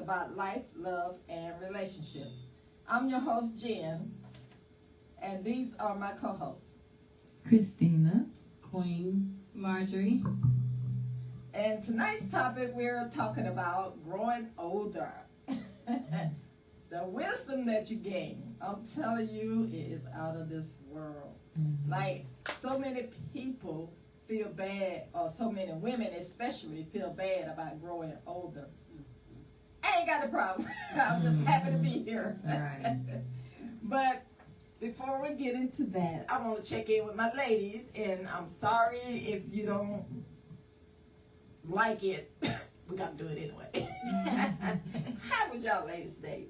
about life, love, and relationships. I'm your host, Jen, and these are my co-hosts. Christina. Queen. Marjorie. And tonight's topic, we're talking about growing older. The wisdom that you gain, I'm telling you, it is out of this world. Mm-hmm. Like, so many people feel bad, or so many women especially feel bad about growing older. I ain't got a problem. I'm just happy to be here. Right. But before we get into that, I want to check in with my ladies, and I'm sorry if you don't like it. We got to do it anyway. How was y'all ladies' day?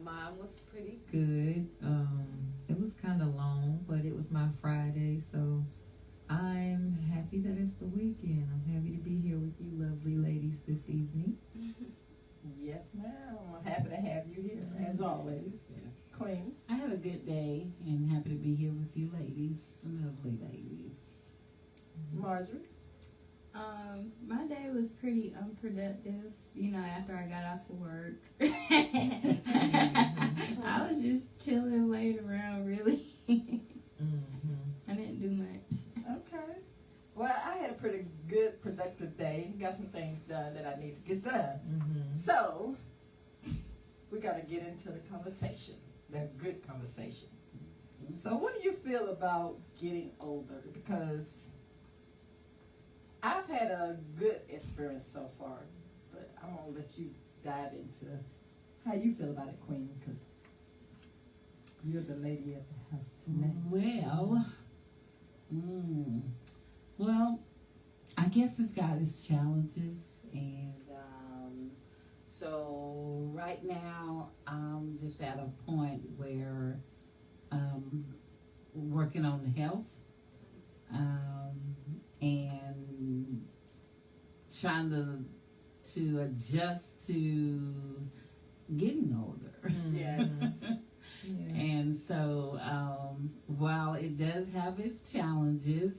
Mine was pretty Good. It was kind of long, but it was my Friday, so I'm happy that it's the weekend. I'm happy to be here with you lovely ladies this evening. Yes, ma'am. I'm happy to have you here, as always. Yes. Queen. I had a good day and happy to be here with you ladies, lovely ladies. Marjorie. My day was pretty unproductive, after I got off of work. I was just chilling, laying around, really. I didn't do much. Okay. Well, I had a pretty good, productive day. Got some things done that I need to get done. So, we got to get into the conversation, that good conversation. So, what do you feel about getting older? Because I've had a good experience so far, but I'm going to let you dive into how you feel about it, Queen, because you're the lady at the house tonight. Well, I guess it's got its challenges, and so right now I'm just at a point where working on the health and trying to adjust to getting older. Yes. And so, while it does have its challenges,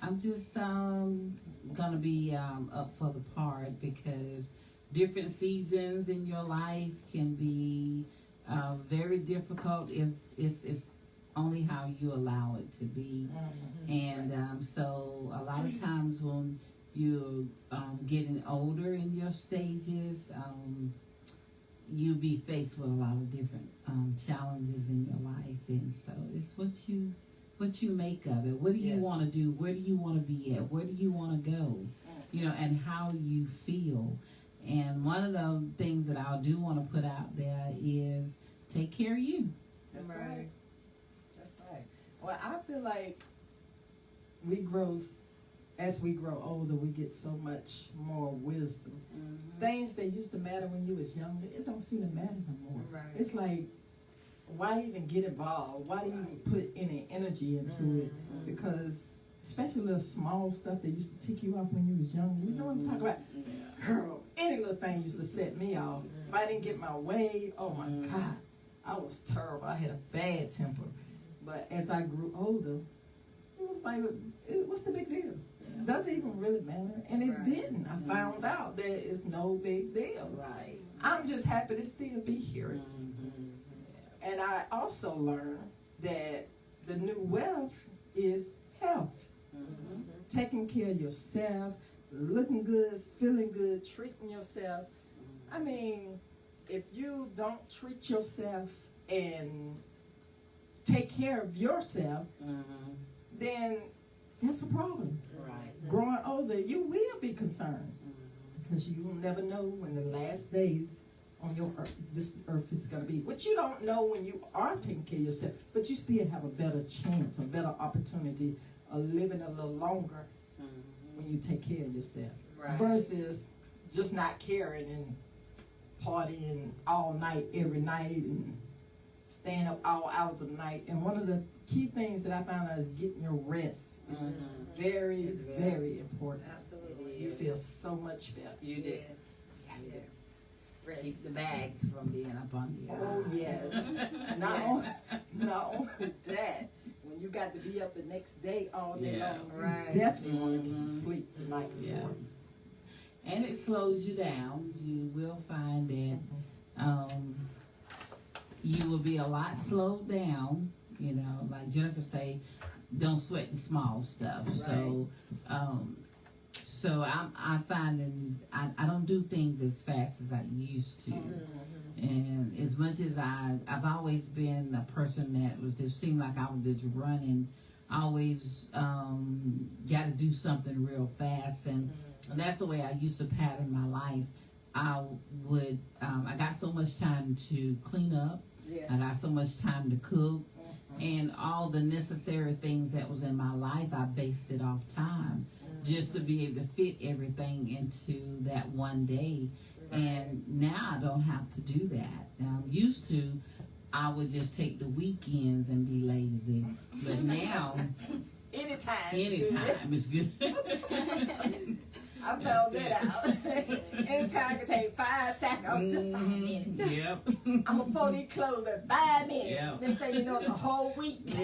I'm just gonna be up for the part, because different seasons in your life can be very difficult if it's only how you allow it to be. And so a lot of times when you're getting older in your stages, you'll be faced with a lot of different challenges in your life, and so it's what you make of it. What do you want to do? Where do you want to be at? Where do you want to go? And how you feel. And one of the things that I do want to put out there is take care of you. That's right. That's right. Well, I feel like as we grow older, we get so much more wisdom. Things that used to matter when you was younger, it don't seem to matter no more. Right. It's like, why even get involved? Why do you even put any energy into it? Because especially little small stuff that used to tick you off when you was younger. You know what I'm talking about? Girl, any little thing used to set me off. If I didn't get my way, oh my God, I was terrible. I had a bad temper. But as I grew older, it was like, what's the big deal? Does it even really matter? And it didn't. I found out that it's no big deal. Right. I'm just happy to still be here. And I also learned that the new wealth is health. Taking care of yourself, looking good, feeling good, treating yourself. I mean, if you don't treat yourself and take care of yourself, then that's a problem. Right. Growing older, you will be concerned, because you will never know when the last day on your earth, this earth is going to be. Which you don't know when you are taking care of yourself, but you still have a better chance, a better opportunity of living a little longer when you take care of yourself. Right. Versus just not caring and partying all night, every night, and staying up all hours of the night. And one of the key things that I found out is getting your rest. It's very, very important. Absolutely. You feel so much better. You did. Yes. Keep the bags from being up on you. Oh yes. Not only that, when and you got to be up the next day all day Yeah. long. Right. You definitely want to get some sleep the night Yeah. before. And it slows you down. You will find that you will be a lot slowed down. You know, like Jennifer say, don't sweat the small stuff. So, so I'm finding I don't do things as fast as I used to. And as much as I've always been a person that was just seemed like I was just running, I always got to do something real fast, and that's the way I used to pattern my life. I got so much time to clean up. Yes. I got so much time to cook, and all the necessary things that was in my life, I based it off time, just to be able to fit everything into that one day. And now I don't have to do that. Now I'm used to, I would just take the weekends and be lazy, but now Anytime is good. I found that out. Anytime I can take 5 seconds, I'm just 5 minutes. Yep. I'm gonna fold these clothes in 5 minutes. Yeah. Next thing you know, it's a whole week. But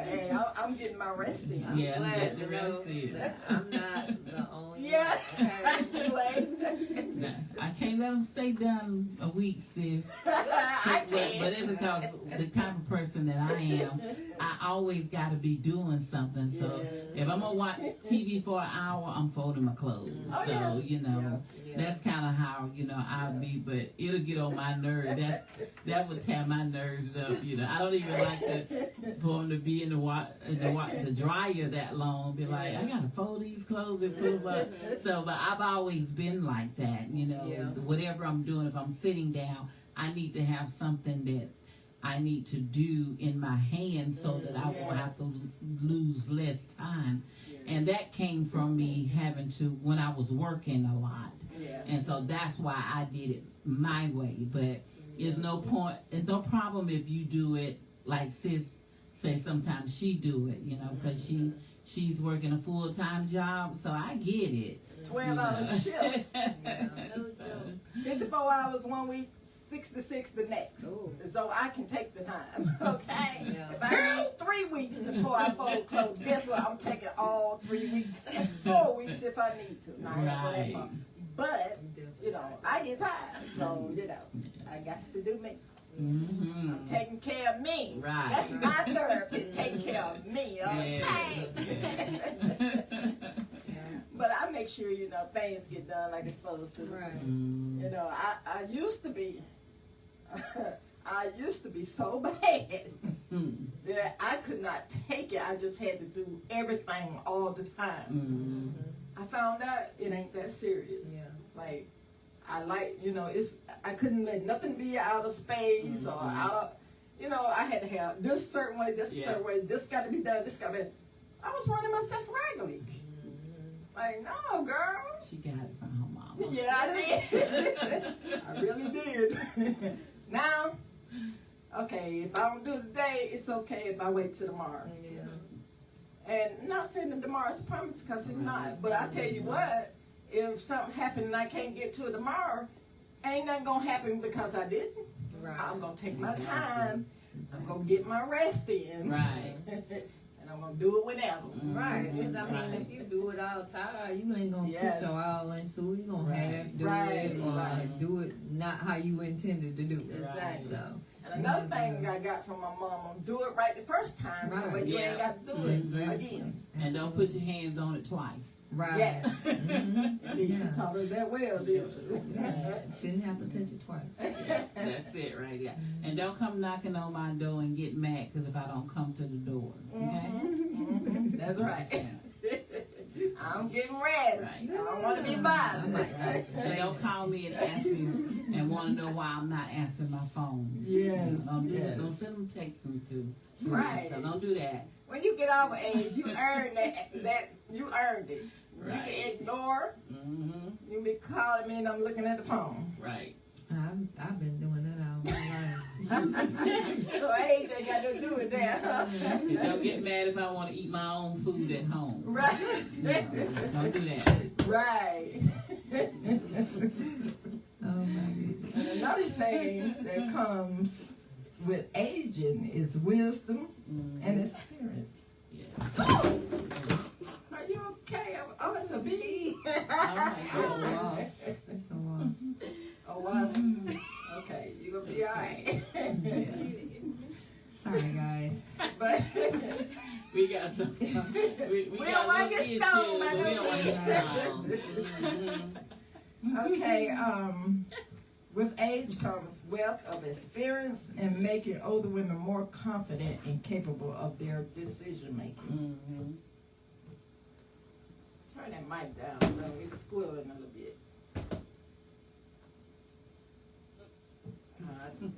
hey, I'm getting my rest in. I'm Yeah, glad get the to know rest in. that I'm not the only Yeah. one. Okay. Anyway, Nah, I can't let them stay done a week, sis. I But can't. it's because the type of person that I am, I always got to be doing something. So if I'm gonna watch TV for an hour, I'm folding my clothes. Oh, So yeah. you know, that's kind of how I'll be. But it'll get on my nerves. That would tear my nerves up. I don't even like for them to be in the dryer that long. Be like, I gotta fold these clothes and put up. So, but I've always been like that. Whatever I'm doing, if I'm sitting down, I need to have something that I need to do in my hands so that I won't have to lose less time. And that came from me having to, when I was working a lot. And so that's why I did it my way. But there's no problem if you do it like sis say sometimes she do it, because she's working a full-time job, so I get it. 12-hour shift. No joke. 54 hours one week, 6 to 6 the next. Ooh. So I can take the time, okay? Yeah. If I need 3 weeks before I fold clothes, guess what? I'm taking all 3 weeks and 4 weeks if I need to. Now, I ain't gonna go that far. But, I get tired. So, I got to do me. Mm-hmm. I'm taking care of me. Right. That's my therapy, taking care of me, okay? But I make sure, things get done like they're supposed to. Right. I used to be, I used to be so bad that I could not take it. I just had to do everything all the time. I found out it ain't that serious. Yeah. Like, I couldn't let nothing be out of space or out of, I had to have this certain way, this certain way, this got to be done, this got to be. I was running myself raggedy. Like, no, girl. She got it from her mama. Yeah, I did. I really did. Now, okay, if I don't do it today, it's okay if I wait till tomorrow. And not saying that tomorrow's promise, because it's not. But I tell you what, if something happened and I can't get to it tomorrow, ain't nothing going to happen because I didn't. Right. I'm going to take my time. I'm going to get my rest in. Right. And I'm going to do it whenever. Right, because if you do it all the time, You ain't gonna Yes. put your all into it. You gonna Right. half do Right, it or right. do it not how you intended to do it. Exactly. So And another thing I got from my mama, do it right the first time, Right. but you ain't got to do it Mhm. again. And don't put your hands on it twice. right. Yes. Mhm. Indeed, Yeah. she taught us that well, didn't she? Shouldn't have to touch it twice. That's it right there. And don't come knocking on my door and get mad because if I don't come to the door. Okay? Mhm. That's right. I'm getting rest. Right. I don't want to be bothered. So don't call me and ask me and want to know why I'm not answering my phone. Yes. Don't do yes. that. Don't send them texts me too. Right. So don't do that. When you get our age, you earn that you earned it. Right. You can ignore. Mm-hmm. You be calling me and I'm looking at the phone. Right. I've been doing that all my life. So age ain't got nothing to do with that. And don't get mad if I want to eat my own food at home. Right. No, don't do that. Right. Oh my goodness. And another thing that comes with aging is wisdom and experience. Yeah. Are you okay? Oh, it's a bee. All right, girl. It's a wasp. Oh, wasp. Okay, you gonna be all right. Sorry, guys. But We got some. We we got don't want to little get stoned by issues, but we don't want to no get stoned. Okay, with age comes wealth of experience and making older women more confident and capable of their decision making. Turn that mic down so it's squealing a little bit.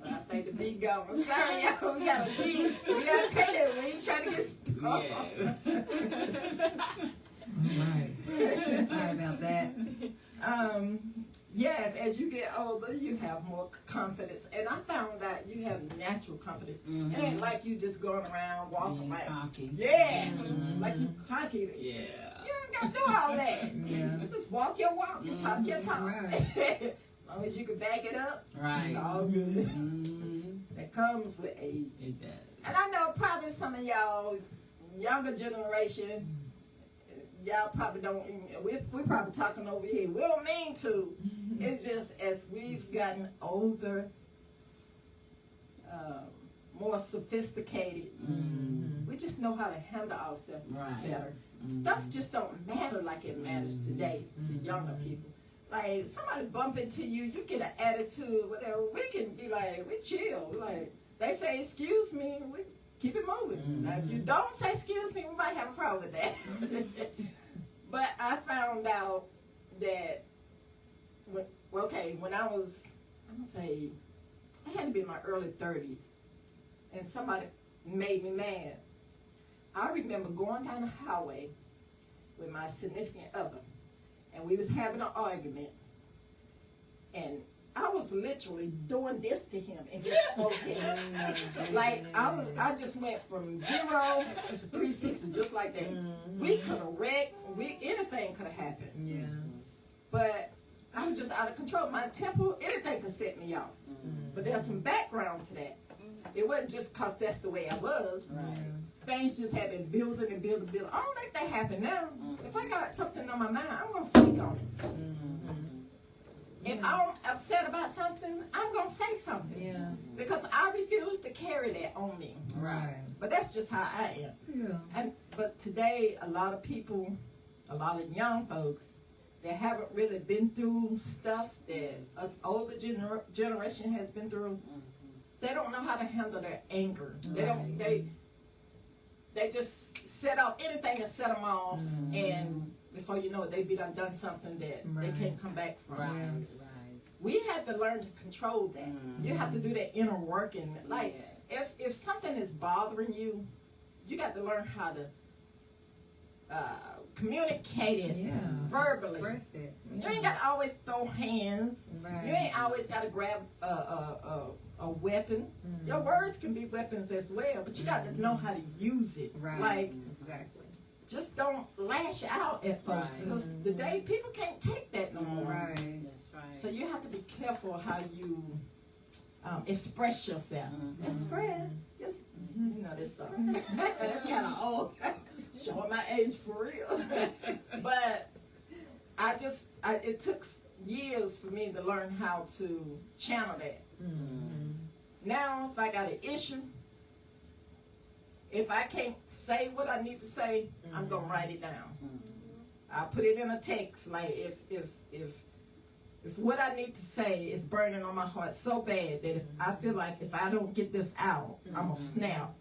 I think the beat gone. Sorry, y'all. We got a beat. We gotta take it. We ain't trying to get stoned. Yeah. Right. Sorry about that. Yes, as you get older, you have more confidence. And I found that you have natural confidence. It ain't like you just going around walking like, Cocky. yeah, like you cocky. Yeah. You don't got to do all that. Yeah. You just walk your walk and talk your talk. Right. As long as you can back it up, Right. it's all good. Mm-hmm. That comes with age. It does. And I know probably some of y'all younger generation, y'all probably don't even, we're probably talking over here. We don't mean to. It's just as we've gotten older, more sophisticated, we just know how to handle ourselves Right. better. Stuff just don't matter like it matters today to younger people. Like somebody bump into you, you get an attitude, whatever. We can be like, we chill. Like they say, excuse me, we keep it moving. Now if you don't say excuse me, we might have a problem with that. But I found out that when I was, I'm gonna say, I had to be in my early 30s, and somebody made me mad. I remember going down the highway with my significant other, and we was having an argument, and I was literally doing this to him in his forehead. Like I just went from 0 to 360 just like that. We could have wrecked. Anything could have happened. Yeah. But I was just out of control. My temper, anything could set me off. But there's some background to that. It wasn't just because that's the way I was. Right. Things just have been building and building. I don't let that happen now. If I got something on my mind, I'm going to speak on it. If I'm upset about something, I'm going to say something. Yeah. Because I refuse to carry that on me. Right. But that's just how I am. Yeah. But today, a lot of people, a lot of young folks that haven't really been through stuff that us older generation has been through, they don't know how to handle their anger. They don't. They just set off anything and set them off, and before you know it, they be done something that they can't come back from. Right. Yes. Right. We had to learn to control that. You have to do that inner working. Like if something is bothering you, you got to learn how to communicate it verbally. Express it. You ain't got to always throw hands. Right. You ain't always got to grab a weapon. Your words can be weapons as well, but you got to know how to use it. Right. Like, exactly. just don't lash out at folks, because today people can't take that no more. Right. That's right. So you have to be careful how you express yourself. Express. Yes. You know this song. That's kind of old. Showing my age for real. But it took years for me to learn how to channel that. Now, if I got an issue, if I can't say what I need to say, I'm gonna write it down. I'll put it in a text. Like if what I need to say is burning on my heart so bad that if I feel like if I don't get this out, I'm gonna snap.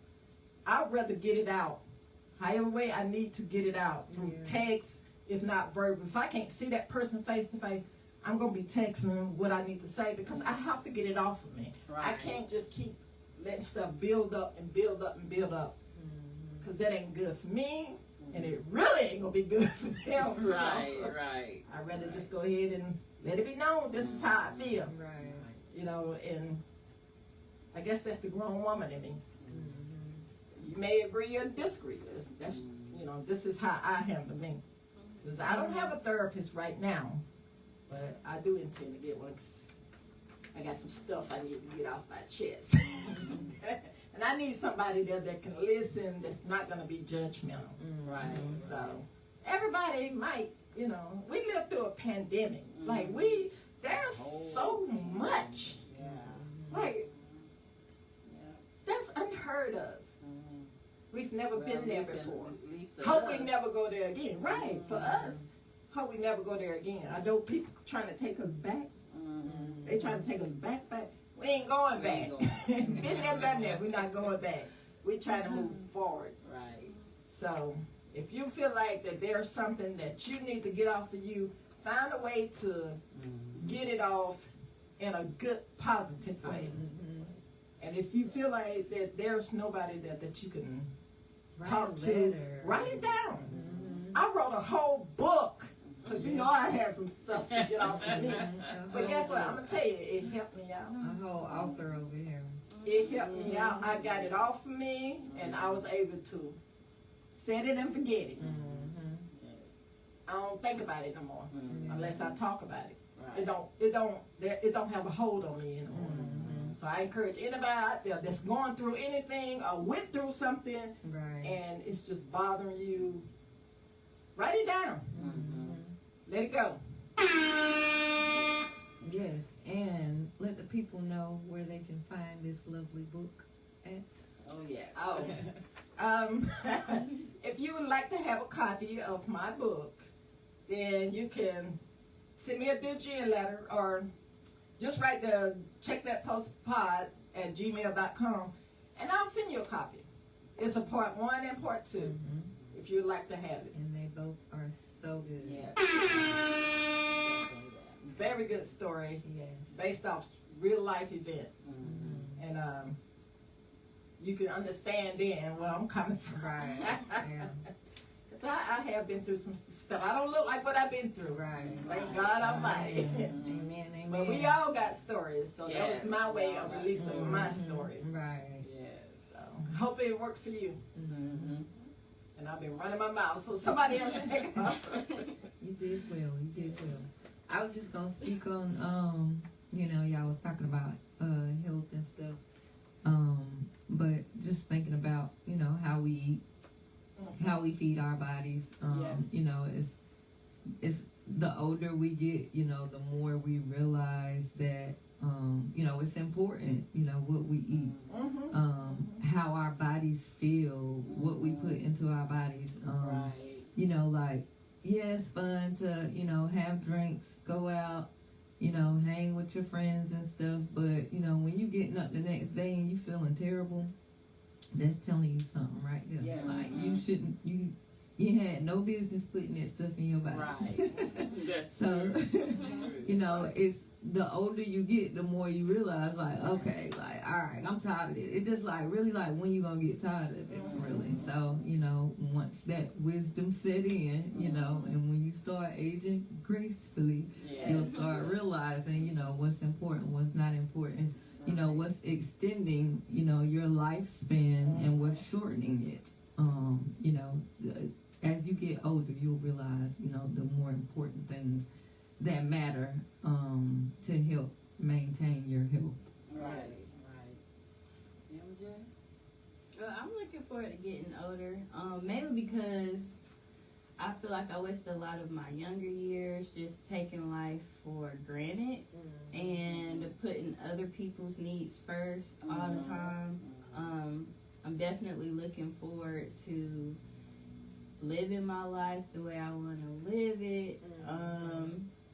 I'd rather get it out however way I need to get it out through text, if not verbal. If I can't see that person face to face, I'm gonna be texting what I need to say, because I have to get it off of me. I can't just keep letting stuff build up and build up and build up, because that ain't good for me, and it really ain't gonna be good for them. Right. So Right. I'd rather just go ahead and let it be known this is how I feel. Right. You know, and I guess that's the grown woman in me. You may agree or disagree. That's you know, this is how I handle me. Because I don't have a therapist right now, but I do intend to get one, 'cause I got some stuff I need to get off my chest. And I need somebody there that can listen, that's not going to be judgmental. Right. So everybody might, you know, we lived through a pandemic. Like there's so much. Yeah. Like, that's unheard of. We've never been there before. Hope we never go there again. Right, for us. Hope we never go there again. I know people trying to take us back. They trying to take us back. We ain't going back. Been there, done that. We're not going back. We're trying to move forward. Right. So, if you feel like that there's something that you need to get off of you, find a way to get it off in a good, positive way. And if you feel like that there's nobody that you can talk to, write it down. I wrote a whole book, so you know I had some stuff to get off of me. But guess what? I'm gonna tell you, it helped me out. A whole author over here. It helped me out. I got it off of me, and I was able to set it and forget it. I don't think about it no more unless I talk about it. It don't have a hold on me anymore. So I encourage anybody out there that's going through anything or went through something and it's just bothering you, write it down. Let it go. Yes, and let the people know where they can find this lovely book at. Oh, yes. If you would like to have a copy of my book, then you can send me a Digital letter or just write check that post pod at gmail.com and I'll send you a copy. It's a part 1 and part 2 if you'd like to have it. And they both are so good. Yes. Very good story Yes. based off real life events. And you can understand then where I'm coming from. Right. Yeah. I have been through some stuff. I don't look like what I've been through. Right. Thank God Almighty. Amen. Amen. But we all got stories, so that was my way of releasing my story. Right. Yes. So hopefully it worked for you. And I've been running my mouth, so somebody else take it off. You did well. You did well. I was just gonna speak on y'all was talking about health and stuff. But just thinking about, how we eat, how we feed our bodies. It's the older we get, the more we realize that it's important, what we eat, how our bodies feel, what we put into our bodies. It's fun to, have drinks, go out, hang with your friends and stuff. But, when you getting up the next day and you feeling terrible, that's telling you something right there. Yes. Like, you shouldn't, you had no business putting that stuff in your body. Right. So, it's the older you get, the more you realize, like, okay, like, all right, I'm tired of it. It's just like, really, like, when you gonna get tired of it, really? So, once that wisdom set in, and when you start aging gracefully, you'll start realizing, what's important, what's not important, what's extending, your lifespan and what's shortening it. As you get older, you'll realize, the more important things that matter to help maintain your health. Right. MJ? Well, I'm looking forward to getting older, mainly because I feel like I wasted a lot of my younger years just taking life for granted and putting other people's needs first all the time. I'm definitely looking forward to living my life the way I want to live it,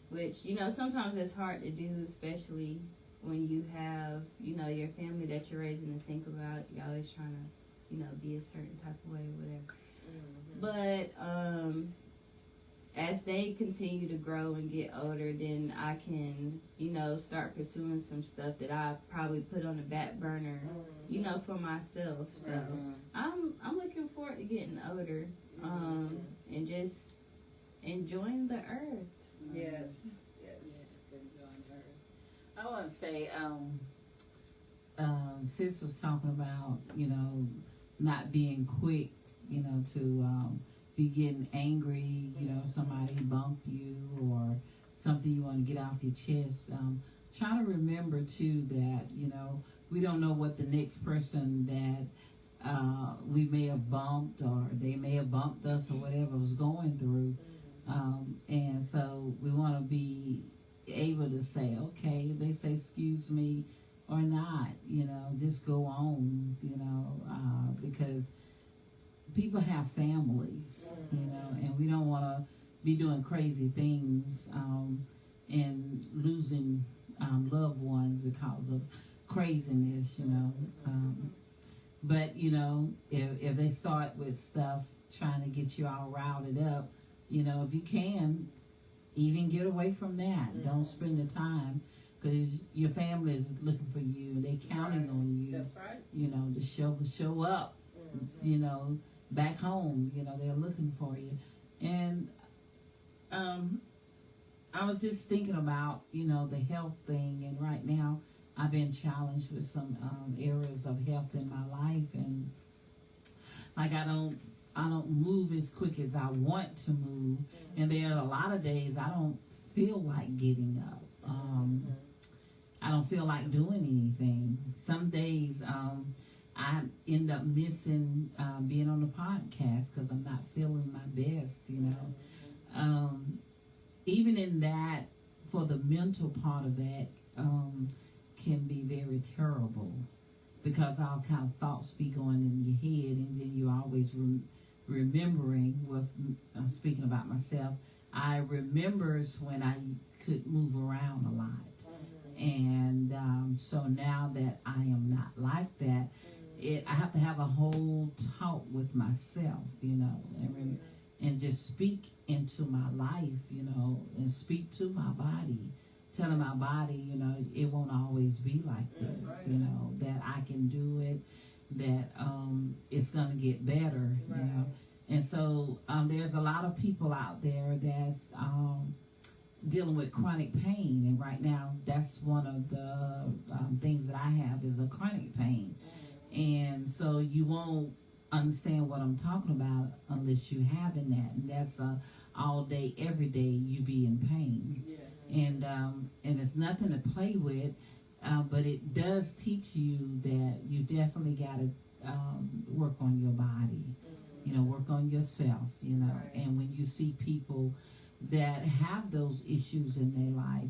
which, sometimes it's hard to do, especially when you have, your family that you're raising to think about. You're always trying to, be a certain type of way or whatever. But as they continue to grow and get older, then I can, start pursuing some stuff that I probably put on the back burner, for myself. So I'm looking forward to getting older, and just enjoying the earth. Yes. Enjoying the earth. I want to say, Sis was talking about, not being quick, to be getting angry, if somebody bumped you or something you want to get off your chest. Try to remember, too, that, we don't know what the next person that we may have bumped or they may have bumped us or whatever was going through. And so we want to be able to say, okay, if they say excuse me or not, just go on, because people have families, and we don't want to be doing crazy things and losing loved ones because of craziness, but if they start with stuff trying to get you all routed up, if you can, even get away from that. Don't spend the time, because your family is looking for you. They counting on you. That's right. To show up. Back home. They're looking for you. And I was just thinking about the health thing, and right now I've been challenged with some areas of health in my life, and like I don't move as quick as I want to move, and there are a lot of days I don't feel like getting up. I don't feel like doing anything. Some days I end up missing being on the podcast because I'm not feeling my best. Even in that, for the mental part of that, can be very terrible, because all kind of thoughts be going in your head, and then you always remembering. With I'm speaking about myself, I remembers when I could move around a lot, and so now that I am not like that, I have to have a whole talk with myself, and just speak into my life, and speak to my body, telling my body, it won't always be like this, that I can do it, that it's going to get better, And so there's a lot of people out there that's dealing with chronic pain, and right now that's one of the things that I have is a chronic pain. And so you won't understand what I'm talking about unless you having that, and that's all day, every day you be in pain. Yes. And it's nothing to play with, but it does teach you that you definitely got to work on your body, work on yourself, and when you see people that have those issues in their life,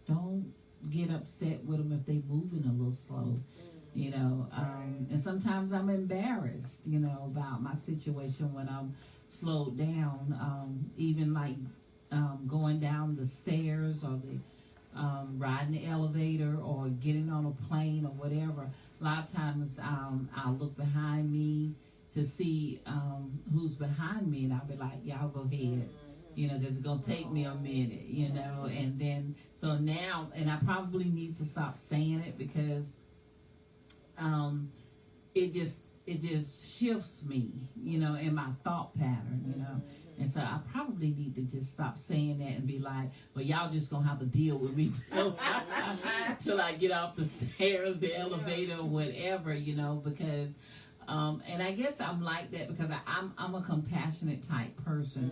don't get upset with them if they moving a little slow. And sometimes I'm embarrassed, about my situation when I'm slowed down, even like going down the stairs or riding the elevator or getting on a plane or whatever. A lot of times I'll look behind me to see who's behind me, and I'll be like, y'all go ahead. Because it's going to take me a minute, and then, so now, and I probably need to stop saying it, because it just shifts me, in my thought pattern, and so I probably need to just stop saying that and be like, well, y'all just gonna have to deal with me till I get off the stairs, the elevator, or whatever, because, and I guess I'm like that because I'm a compassionate type person,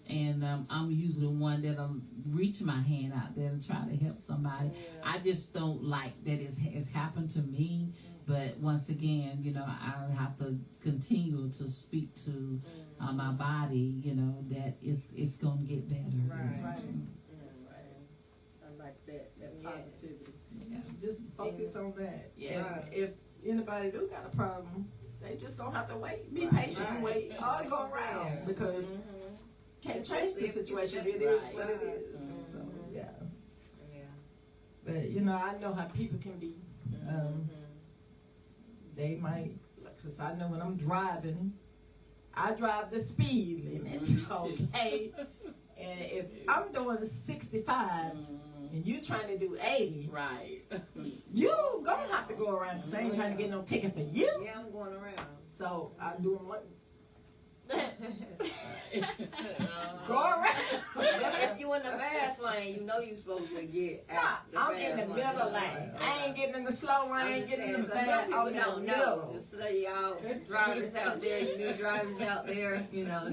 and I'm usually one that'll reach my hand out there to try to help somebody. I just don't like that it's happened to me. But once again, I have to continue to speak to my body, that it's going to get better. Right. I like that positivity. Yeah. Just focus on that. Yeah. And if anybody do got a problem, they just gonna have to wait. Be patient and wait. All go around, because can't change the situation. It is what it is. So yeah. But I know how people can be. They might, because I know when I'm driving, I drive the speed limit, okay? And if I'm doing 65 and you trying to do 80, Right. you gonna have to go around, because I ain't trying to get no ticket for you. Yeah, I'm going around. So I do them like, go around. If you in the fast lane, you know you supposed to get out. I'm in the middle lane. I ain't getting in the slow lane. I ain't getting in the fast. Some I'm people in the don't know. middle. Just so y'all drivers out there, you new drivers out there,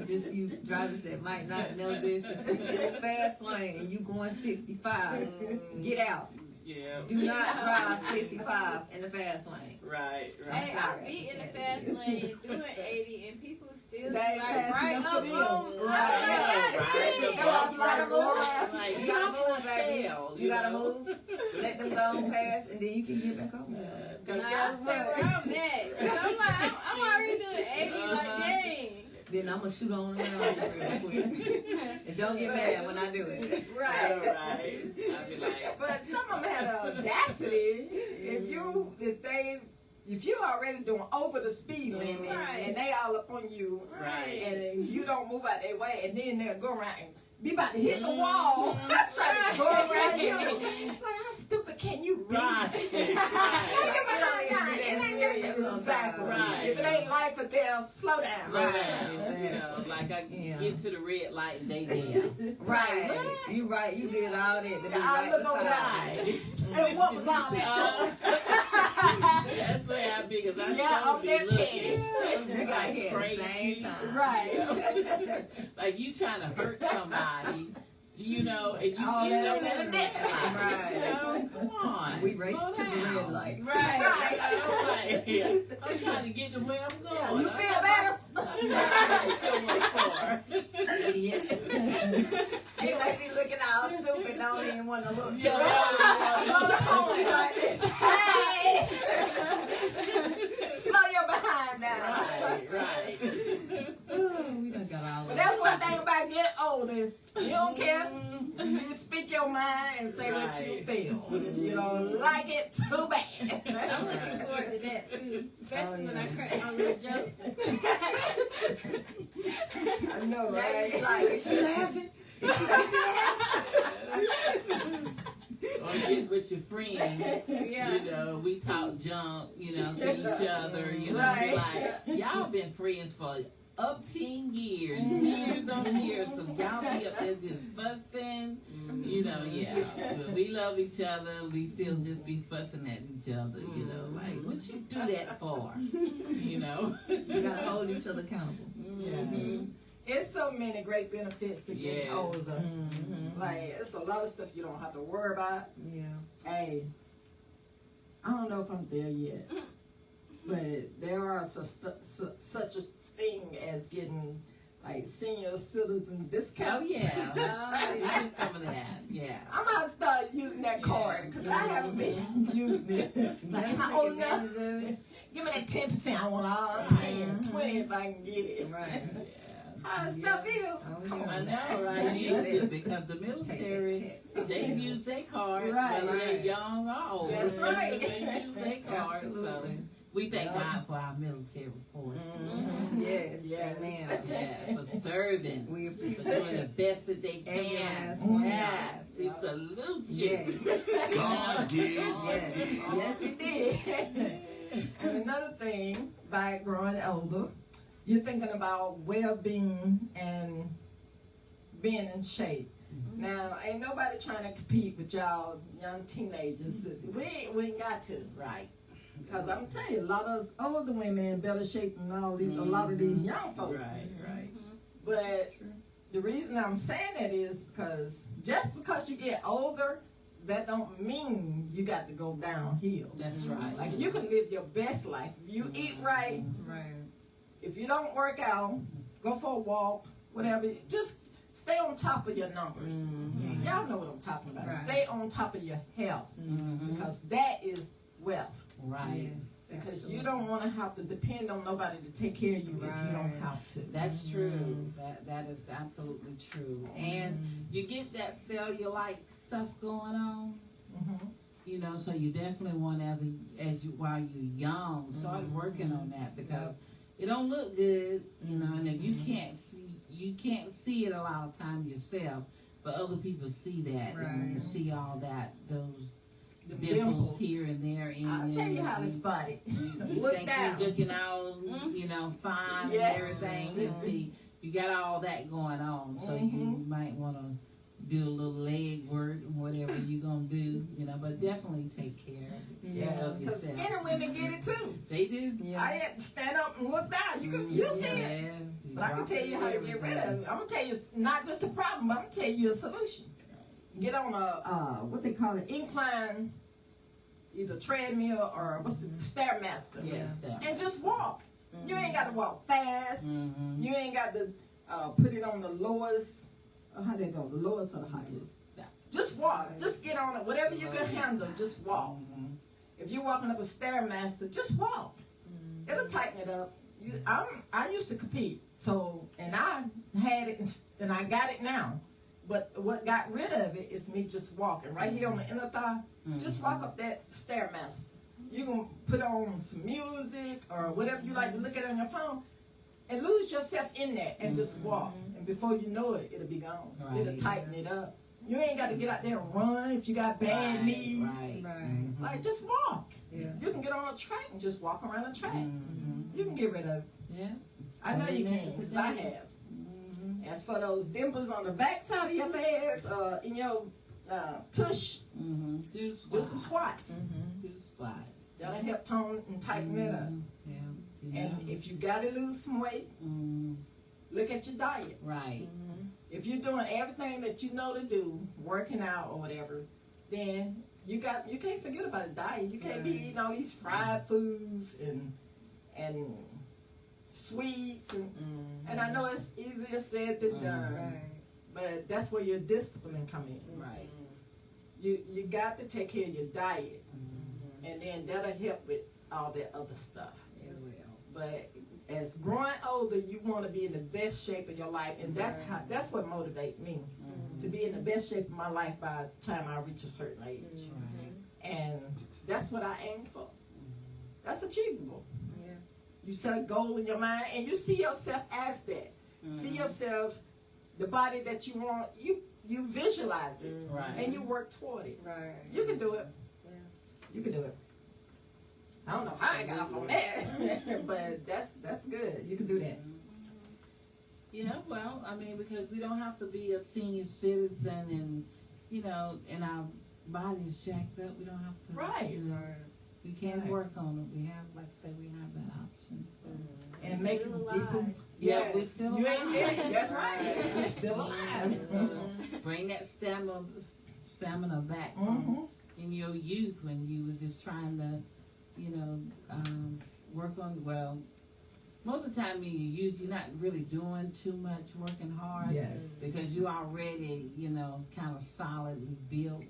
Just you drivers that might not know this. If you're in the fast lane and you going 65, get out. Yeah. Do not drive 65 in the fast lane. Right. Hey, sorry, I be I in the just fast had to lane doing 80 and people still be They like passing right up up for them. on. Right. Right. That's why I'm like, go around. Like, You gotta move, baby. tail, You gotta know? move. Let them go on past, and then you can get back on. Cause Nah, I guess stay what? where I'm at. 'Cause I'm like, I'm already doing 80, like, dang. Then I'm gonna shoot on around real quick. And don't get mad when I do it. Right. All right. I'll be like, But some of them had the audacity. If you already doing over the speed limit Right. and they all up on you, right. and then you don't move out their way, and then they'll go around and be about to hit the wall, trying to go around you. Like, how stupid can you be? Right. Slow your behind down. It ain't necessary. Exactly. Right. If it ain't life or death, slow down. Right. You know, like I Yeah. get to the red light and they there. Right. You right. You did all that to be I right look over beside. there. And what was all that? That's where I be, because I Yeah, supposed I'm to be that looking. You got hit at the Crazy. same time. Right. Like you trying to hurt somebody, you know, and you Oh, end that up ain't in the next right. light. Right. You know, come on. We raced slow to the down. red light. Right. Right. Right. I'm trying to get to where I'm going. You feel better? That's so much for. Idiot. He like he looking all stupid, don't even want to look. Yeah. Blow the horn like this. Hey! Slow your behind down. Right. Oh, we done got all But of that's one thing about getting older. You don't care. Mm-hmm. You speak your mind and say what you Right. feel. If you don't like it, too bad. I'm looking forward to that too, especially when I yeah. crack my little joke. I know, Now you right? like, is she laughing? Is she laughing? Or get with your friends. Yeah. You know, we talk junk, you know, to each other, you know, Right. like, y'all been friends for up 10 years, years on years, because y'all be up there just fussing, you know, yeah. But we love each other, we still just be fussing at each other, you know, like, what you do that for, you know? You gotta hold each other accountable. Mhm. It's so many great benefits to getting Yes. older. Mm-hmm. Like, it's a lot of stuff you don't have to worry about. Yeah. Hey, I don't know if I'm there yet, but there are such a thing as getting like senior citizen Oh, discounts. yeah. I do some of that, yeah. I'm gonna start using that card because I haven't been using it. Like, I'm old enough. Give me that 10%. I want all 10, 20 if I can get it. Right. How the stuff is. Oh, Come yeah. I on. know, right? Use it because the military, they use their cards, Right. whether they're young or old. That's right. They use their cards. So Absolutely. we thank Yeah. God for our military force. Mm-hmm. Yes. Yes. Amen. Yeah, for serving, We for appreciate doing the it. best that they Every can. last one. Yes, we salute you. Yes. God did. Yes. Yes, he did. And another thing, by growing older, you're thinking about well-being and being in shape. Now, ain't nobody trying to compete with y'all young teenagers. We ain't got to. Right. Because I'm telling you, a lot of us older women in better shape than all these, a lot of these young folks. Right. But the reason I'm saying that is because just because you get older, that don't mean you got to go downhill. That's right. Like you can live your best life. If you eat right, Right. if you don't work out, go for a walk, whatever. Just stay on top of your numbers. Y'all know what I'm talking about. Right. Stay on top of your health Mhm. because that is wealth. Right. Yes. Because you don't want to have to depend on nobody to take care of you if you don't Right. have to. That's true. That is absolutely true. And you get that cellulite stuff going on. Mhm. You know, so you definitely want while you're young, start working on that because it don't look good, you know. And if you can't see it a lot of time yourself, but other people see that and you Right. see all that those The dimples dimples. here and there. And I'll tell you how to spot it. Look think down. you're looking all, you know, fine Yes. and everything. And see, you got all that going on, so you might want to do a little leg work, whatever you're gonna do, you know. But definitely take care Yes, of because yourself. skinny women get it too. They do. Yeah. I had to stand up and look down. You see it. Yes. But I can tell you how to get rid of it. I'm gonna tell you not just a problem, but I'm gonna tell you a solution. get on a what they call it, incline, either treadmill or what's the stairmaster, Yes, that. and just walk. You ain't got to walk fast. Mm-hmm. You ain't got to put it on the lowest. How they go? The lowest or the highest? Yeah. Just walk. Just get on it. Whatever you can handle, just walk. Mm-hmm. If you're walking up a stairmaster, just walk. It'll tighten it up. I used to compete, and I had it and I got it now. But what got rid of it is me just walking right here on the inner thigh. Just walk up that stairmaster. You can put on some music or whatever you like to look at on your phone, and lose yourself in that and just walk. And before you know it, it'll be gone. Right. It'll tighten it up. You ain't got to get out there and run if you got bad knees. Right. Right. Like, just walk. Yeah. You can get on a track and just walk around a track. Mm-hmm. You can get rid of it. Yeah. I know you can, Amen. because I have. As for those dimples on the back side of your legs, in your tush, Mm-hmm. Do do some squats. Do the squat. That'll help tone and tighten it up. Yeah. And if you gotta lose some weight, Mm-hmm. look at your diet. Right. If you're doing everything that you know to do, working out or whatever, then you can't forget about a diet. You can't be eating all these fried foods and sweets and I know it's easier said than done, Right. but that's where your discipline come in. Right. You got to take care of your diet, and then that'll help with all that other stuff. It will. But as growing older, you want to be in the best shape of your life, and that's what motivates me to be in the best shape of my life by the time I reach a certain age, and that's what I aim for. That's achievable. Yeah. You set a goal in your mind, and you see yourself as that. See yourself, the body that you want. You visualize it, Right. and you work toward it. Right. You can do it. Yeah. You can do it. I don't know how I got off on that, but that's good. You can do that. Yeah, well, I mean, because we don't have to be a senior citizen and, and our body's jacked up. We don't have to. Right. We can Right. work on it. We have, like I say, we have that option. So. And We're make still people. alive. Yeah, Yes, we're still you ain't alive. dead. That's right. You're still alive. Bring that stamina back Mhm. from in your youth when you was just trying to, work on. Well, most of the time in your youth, you're not really doing too much, working hard. Yes. Because you already, kind of solidly built,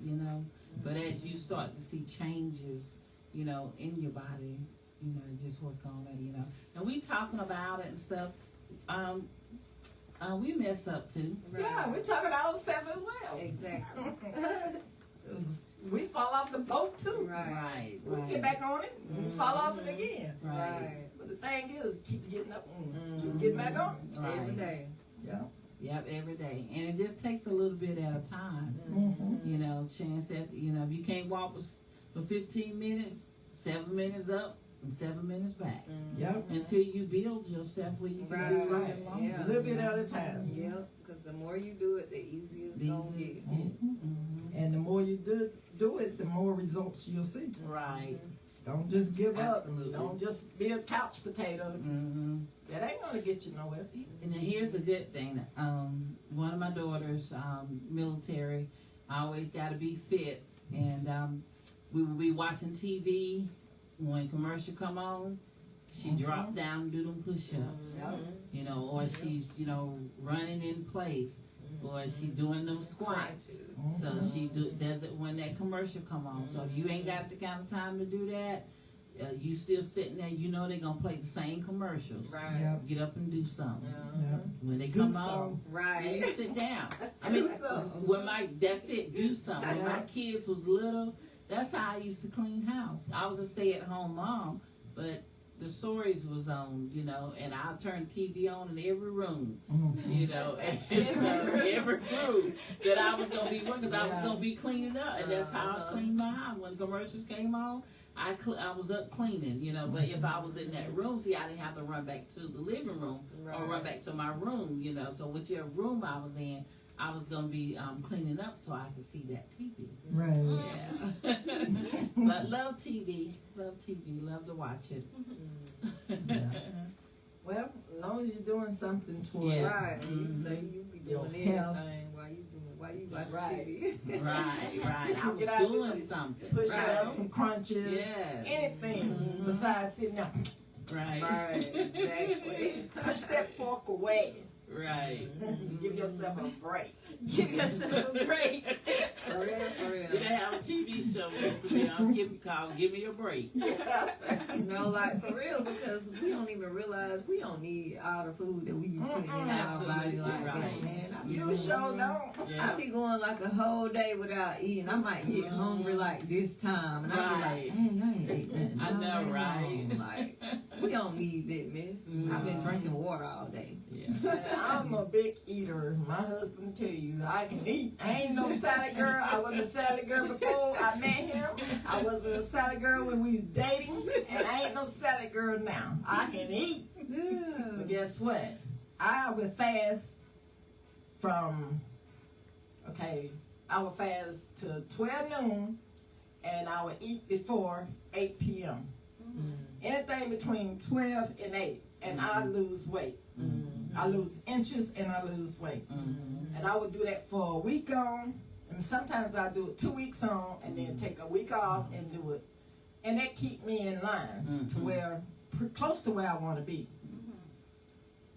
But as you start to see changes, in your body, just work on it, And we talking about it and stuff. We mess up too. Yeah, we're talking ourselves as well. Exactly. We fall off the boat too. Right. We get back on it, and we fall off it again. Right. But the thing is, keep getting up and keep getting back on it. Right. Every day. Yeah. Yep, every day. And it just takes a little bit at a time. Chance that, if you can't walk for 15 minutes, 7 minutes up and 7 minutes back. Yep. Until you build yourself where you can Right. do it Right. longer. Yeah. A little bit at a time. Yep. Because the more you do it, the easier it's gonna get. And the more you do it, the more results you'll see. Right. Don't just give Absolutely. up. Don't just be a couch potato. Mm-hmm. That ain't gonna get you nowhere. And then here's a good thing. One of my daughters, military, I always got to be fit. And we will be watching TV. When commercial come on, she drop down and do them push-ups. Yep. Or she's, running in place. Or she doing them squats. So she does it when that commercial come on. So if you ain't got the kind of time to do that, you still sitting there, they're going to play the same commercials. Right. Yep. Get up and do something. Yep. When they Do come something. on, Right. you sit down. I mean, that's it, do something. When my kids was little, that's how I used to clean house. I was a stay-at-home mom, but the stories was on, and I turned TV on in every room, and every room that I was going to be working, I was going to be cleaning up, and that's how I cleaned my house. When commercials came on, I was up cleaning, but if I was in that room, see, I didn't have to run back to the living room or run back to my room, so whichever room I was in, I was going to be cleaning up so I could see that TV. Right. Yeah. But love TV, love to watch it. Well, as long as you're doing something toward Yeah. Right. And you say you be Your doing health. everything while you doing. Why while you watch Right. TV. Right. I was Get out doing this- something. Push Right. up some crunches, Yes. anything besides sitting down. Right. Right, exactly. Push that fork away. Right. Give yourself a break. Give yourself a break. For real, for real. They have a TV show used to be on Give Me a Break. No, like for real, because we don't even realize we don't need all the food that we be putting in our body Absolutely like that, right. man. I be You going- sure don't. I Yeah. be going like a whole day without eating. I might get hungry like this time, and I be like, Right. dang, I ain't ate nothing. I all know, day right? long. Like, we don't need that mess. I've been drinking water all day. Yeah. I'm a big eater. My husband tell you I can eat. I ain't no salad girl. I wasn't a salad girl before I met him. I wasn't a salad girl when we was dating, and I ain't no salad girl now. I can eat. But guess what? I would fast from, I would fast to 12 noon, and I would eat before 8 p.m. Anything between 12 and 8, and I lose weight. I lose inches and I lose weight. And I would do that for a week on, and sometimes I do it 2 weeks on, and then take a week off and do it. And that keep me in line to where, close to where I want to be.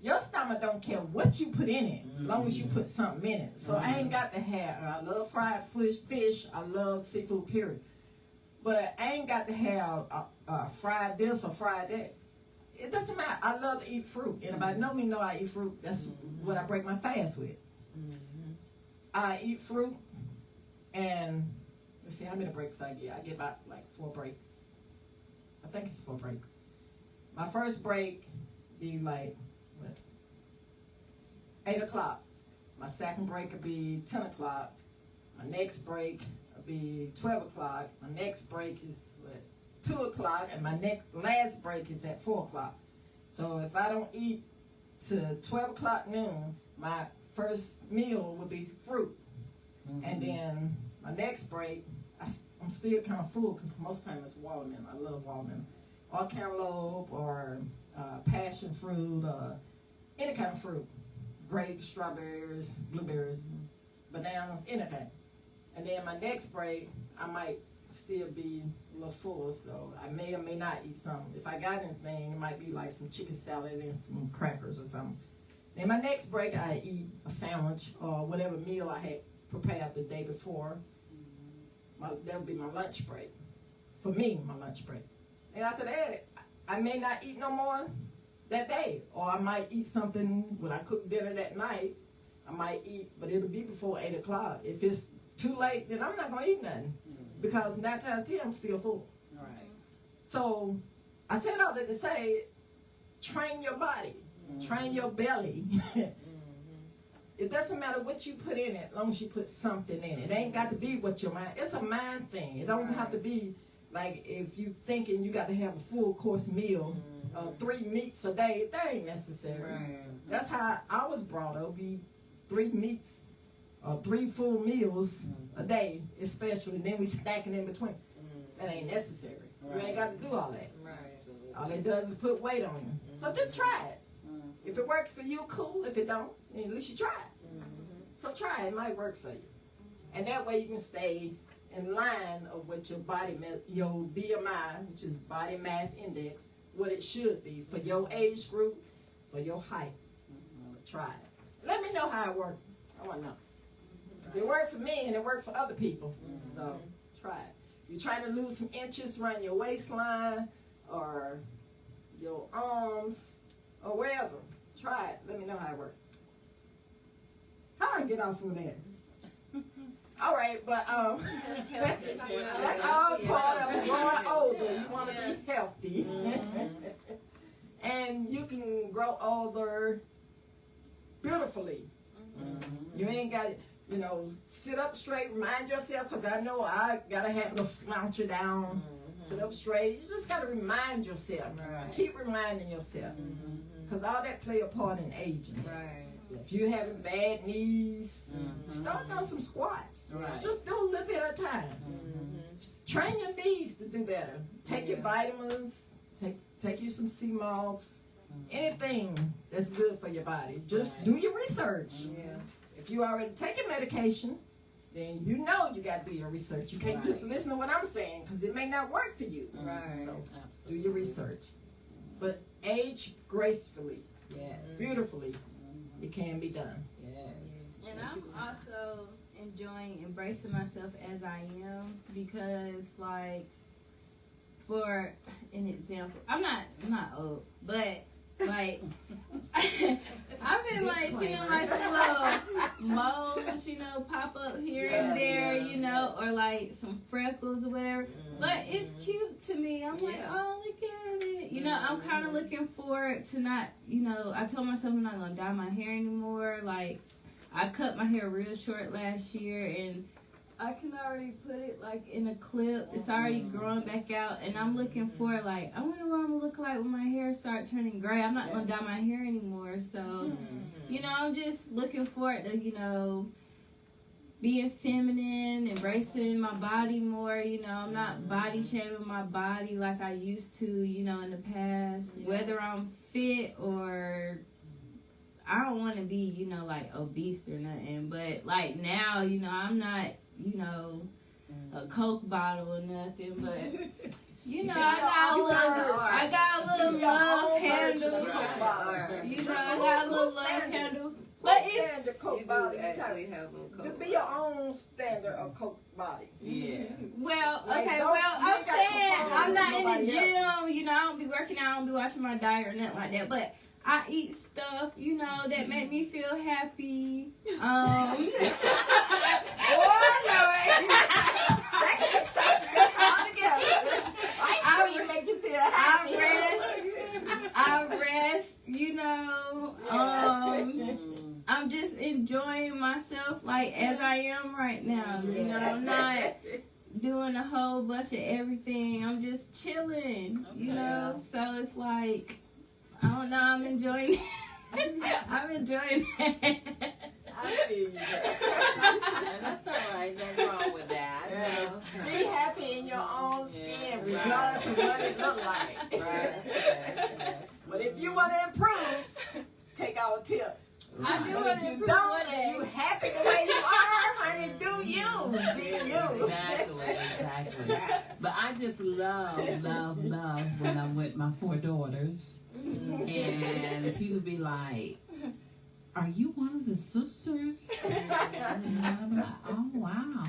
Your stomach don't care what you put in it, as long as you put something in it. So I ain't got to have, I love fried fish, I love seafood, period. But I ain't got to have fried this or fried that. It doesn't matter. I love to eat fruit. Anybody know me know I eat fruit. That's what I break my fast with. I eat fruit, and let's see how many breaks I get. I get about like 4 breaks. I think it's 4 breaks. My first break be like, 8 o'clock. My second break would be 10 o'clock. My next break would be 12 o'clock. My next break is 2 o'clock, and my last break is at 4 o'clock. So if I don't eat to 12 o'clock noon, my first meal would be fruit. And then my next break, I'm still kind of full because most of the time it's watermelon. I love watermelon. Or cantaloupe, or passion fruit, or any kind of fruit. Grapes, strawberries, blueberries, bananas, anything. And then my next break, I might still be a little full, so I may or may not eat something. If I got anything, it might be like some chicken salad and some crackers or something. Then my next break, I eat a sandwich or whatever meal I had prepared the day before. That would be my lunch break. For me, my lunch break. And after that, I may not eat no more that day. Or I might eat something when I cook dinner that night. I might eat, but it'll be before 8 o'clock. If it's too late, then I'm not going to eat nothing. Because 9 times out of 10, I'm still full. Right. So I said all that to say, train your body. Train your belly. It doesn't matter what you put in it, as long as you put something in it. It ain't got to be what your mind. It's a mind thing. It don't have to be like if you thinking you got to have a full course meal, 3 meats a day. That ain't necessary. That's how I was brought up. Be 3 meats or 3 full meals a day, especially. Then we stacking in between. That ain't necessary. You ain't got to do all that. All it does is put weight on you. So just try it. If it works for you, cool. If it don't, then at least you try it. So try it. It might work for you. And that way you can stay in line of what your your BMI, which is body mass index, what it should be for your age group, for your height. Try it. Let me know how it worked. I want to know. It worked for me and it worked for other people. So try it. You're trying to lose some inches around your waistline or your arms or wherever. Try it. Let me know how it works. How I get off of that? All right, but that's all part of growing older. You want to be healthy, and you can grow older beautifully. You ain't got, sit up straight. Remind yourself, because I know I gotta have a sloucher down. Sit up straight. You just gotta remind yourself. Keep reminding yourself, because all that play a part in aging. If you're having bad knees, start doing some squats. Just do a little bit at a time. Train your knees to do better. Take your vitamins. Take you some sea moss. Anything that's good for your body. Just do your research. If you already taking medication, then you know you got to do your research. You can't just listen to what I'm saying because it may not work for you. Right. So do your research. But age gracefully, Yes. beautifully, it can be done. Yes. And I'm also enjoying embracing myself as I am because, like, for an example, I'm not old, but like I've been like seeing like some little moles, you know, pop up here and there, you know, or like some freckles or whatever. But it's cute to me. I'm like, oh, look at it. You know, I'm kind of looking forward to not, you know, I told myself I'm not gonna dye my hair anymore. Like, I cut my hair real short last year, and I can already put it like in a clip. It's already growing back out, and I'm looking for like, I wonder what I'm gonna look like when my hair start turning gray. I'm not gonna dye my hair anymore, so you know, I'm just looking forward to, you know, being feminine, embracing my body more. You know, I'm not body shaming my body like I used to, you know, in the past. Whether I'm fit or I don't want to be, you know, like obese or nothing, but like now, you know, I'm not, you know, a Coke bottle or nothing, but you know, I got a little love handle. You know, I got a little love handle. But it's the Coke You body. do actually have a To Coke. be your own standard of Coke body. Yeah. well, Like, okay, don't- well, you I'm ain't got saying control I'm not over in the nobody gym. You know, I don't be working out. I don't be watching my diet or nothing like that. But I eat stuff, you know, that make me feel happy. Oh, no. That can be something all together. Ice cream make you feel happy. I rest, you know. I'm just enjoying myself like as I am right now. You know, I'm not doing a whole bunch of everything. I'm just chilling, you know. So it's like, I don't know, I'm enjoying it. I'm enjoying it. I feel you. And that's all right. Nothing wrong with that. Yes. No. Be happy in your own skin, Yeah. regardless of what it look like. Right. But if you want to improve, take our tips. I do But want if to you improve don't one and you day. happy the way you are, honey, do you. Be you. Exactly. But I just love when I'm with my 4 daughters, and people be like, "Are you one of the sisters?" And I'm like, "Oh wow."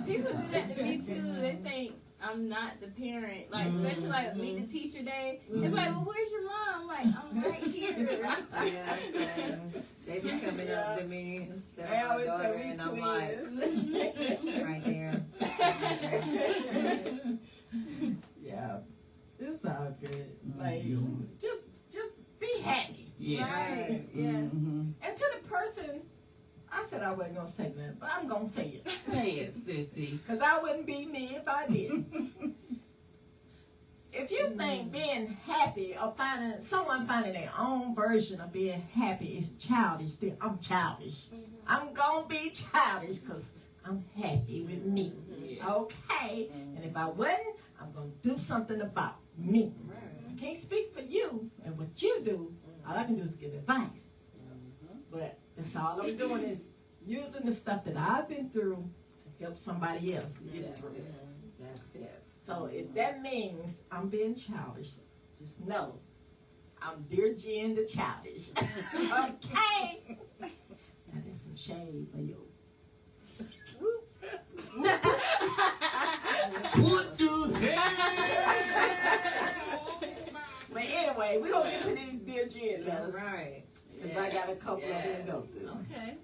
People do that to me too. They think I'm not the parent. Like, especially like meet the teacher day. They're like, well, where's your mom? I'm like, I'm right here. Yeah, same. They be coming up to me instead They of my always daughter, say and we I'm like, twins. right there. Yeah, it's all good. Like, just be happy. Yeah. Right. Yeah. Mm-hmm. And to the person, I said I wasn't gonna say nothing, but I'm gonna say it. Say it, sissy. Cause I wouldn't be me if I did. If you think being happy or someone finding their own version of being happy is childish, then I'm childish. I'm gonna be childish because I'm happy with me. Okay? And if I wasn't, I'm gonna do something about me. I can't speak for you and what you do. All I can do is give advice. But that's all I'm doing is using the stuff that I've been through to help somebody else get through. That's it. So if that means I'm being childish, just know I'm Dear Jen the childish. Okay? Now there's some shade for you. What the hell? But anyway, we're going to get to these Dear Jen letters. Right. Because I got a couple of them to go through. Okay.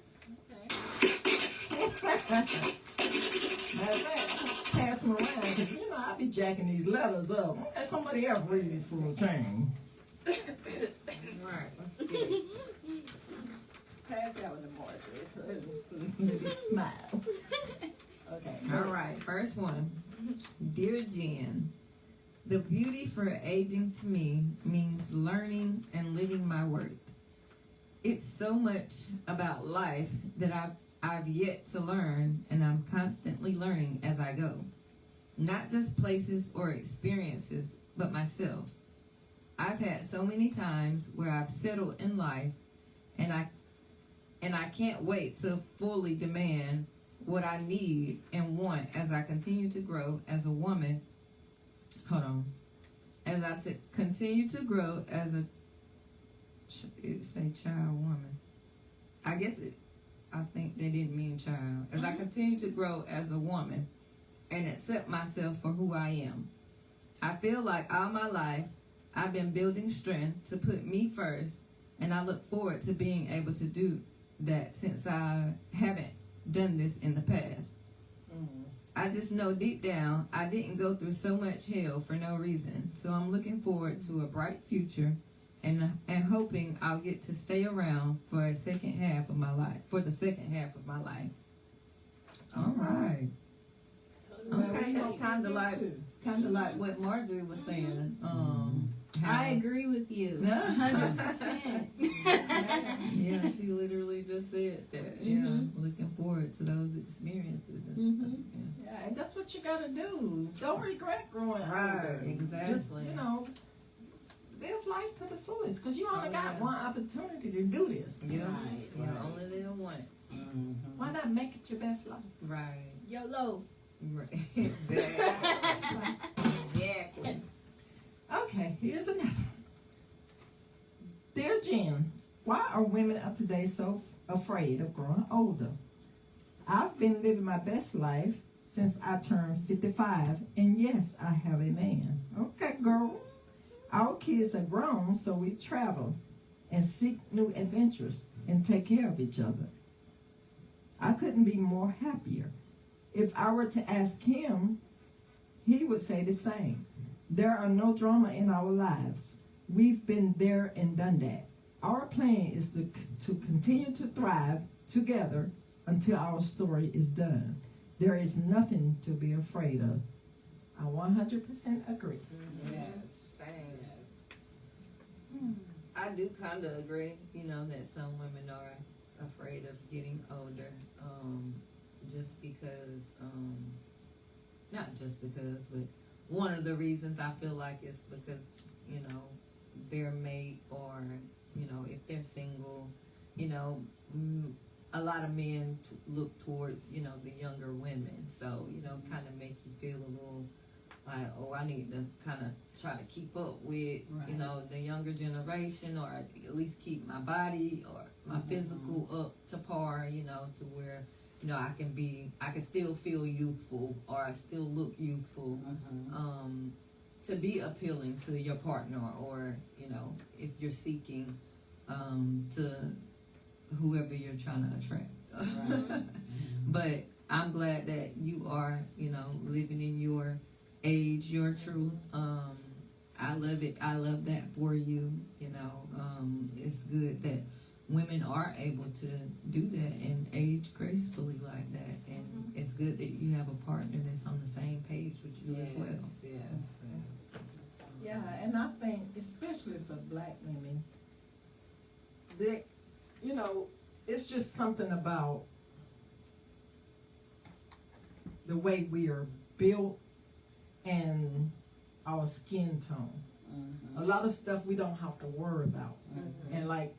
Matter of fact, pass them around because, you know, I be jacking these letters up. Let somebody else read it for a change. Right. Let's get it. Pass that one to Marjorie. Smile. Okay. All right, first one. Dear Jen, the beauty for aging to me means learning and living my worth. It's so much about life that I've yet to learn, and I'm constantly learning as I go. Not just places or experiences, but myself. I've had so many times where I've settled in life, and and I can't wait to fully demand what I need and want as I continue to grow as a woman. Hold on. As I continue to grow as a child woman. I think they didn't mean child. As I continue to grow as a woman and accept myself for who I am. I feel like all my life I've been building strength to put me first, and I look forward to being able to do that since I haven't done this in the past. I just know deep down I didn't go through so much hell for no reason. So I'm looking forward to a bright future and hoping I'll get to stay around for the second half of my life. All right. Okay, that's kind of like what Marjorie was saying. I agree with you. 100%. Yeah, she literally just said that. Yeah, looking forward to those experiences and stuff. Yeah, and that's what you gotta do. Don't regret growing older. Exactly. Just, live life to the fullest, because you only got one opportunity to do this. Yeah, Right, you right. only live once. Why not make it your best life? Right. YOLO. Right. Exactly. Okay, here's another one. Dear Jen, why are women of today so afraid of growing older? I've been living my best life since I turned 55, and yes, I have a man. Okay, girl. Our kids are grown, so we travel and seek new adventures and take care of each other. I couldn't be more happier. If I were to ask him, he would say the same. There are no drama in our lives. We've been there and done that. Our plan is to continue to thrive together until our story is done. There is nothing to be afraid of. I 100% agree. Yes, same. I do kind of agree, that some women are afraid of getting older, just because, not just because, but one of the reasons I feel like it's because, their mate or, if they're single, a lot of men look towards, the younger women. So, kind of make you feel a little like, oh, I need to kind of try to keep up with, the younger generation, or at least keep my body or my physical up to par, to where, I can still feel youthful or I still look youthful, to be appealing to your partner, or, if you're seeking, to whoever you're trying to attract. Right. But I'm glad that you are, living in your age, your truth. I love it. I love that for you. It's good that women are able to do that and age gracefully like that. And it's good that you have a partner that's on the same page with you as well. Yes. Yeah, and I think, especially for black women, that, it's just something about the way we are built and our skin tone. A lot of stuff we don't have to worry about. And like,